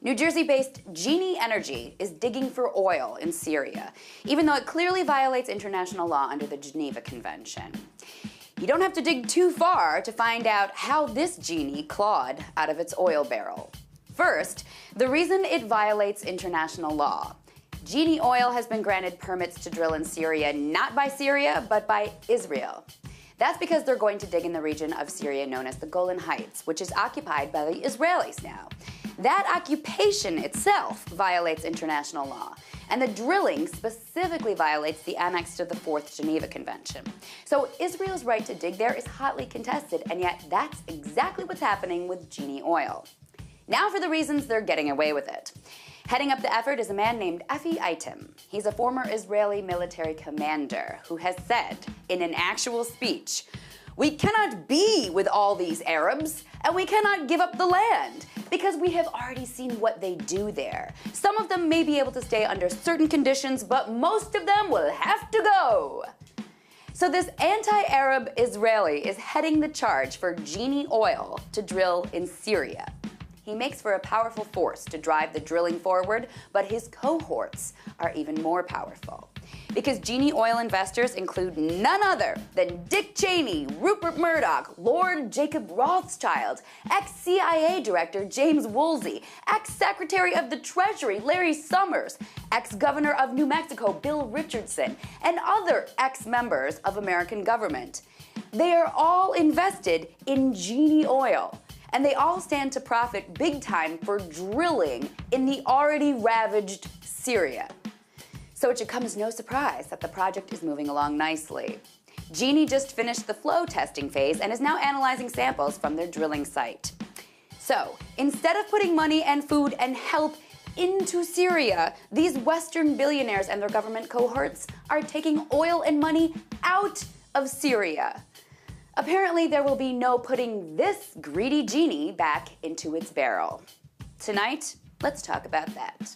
New Jersey-based Genie Energy is digging for oil in Syria, even though it clearly violates international law under the Geneva Convention. You don't have to dig too far to find out how this genie clawed out of its oil barrel. First, the reason it violates international law. Genie Oil has been granted permits to drill in Syria not by Syria, but by Israel. That's because they're going to dig in the region of Syria known as the Golan Heights, which is occupied by the Israelis now. That occupation itself violates international law, and the drilling specifically violates the annex to the Fourth Geneva Convention. So Israel's right to dig there is hotly contested, and yet that's exactly what's happening with Genie Oil. Now for the reasons they're getting away with it. Heading up the effort is a man named Efi Item. He's a former Israeli military commander who has said in an actual speech, "We cannot be with all these Arabs, and we cannot give up the land, because we have already seen what they do there. Some of them may be able to stay under certain conditions, but most of them will have to go." So this anti-Arab Israeli is heading the charge for Genie Oil to drill in Syria. He makes for a powerful force to drive the drilling forward, but his cohorts are even more powerful. Because Genie Oil investors include none other than Dick Cheney, Rupert Murdoch, Lord Jacob Rothschild, ex-CIA Director James Woolsey, ex-Secretary of the Treasury Larry Summers, ex-Governor of New Mexico Bill Richardson, and other ex-members of American government. They are all invested in Genie Oil, and they all stand to profit big time for drilling in the already ravaged Syria. So it should come as no surprise that the project is moving along nicely. Genie just finished the flow testing phase and is now analyzing samples from their drilling site. So instead of putting money and food and help into Syria, these Western billionaires and their government cohorts are taking oil and money out of Syria. Apparently, there will be no putting this greedy genie back into its barrel. Tonight, let's talk about that.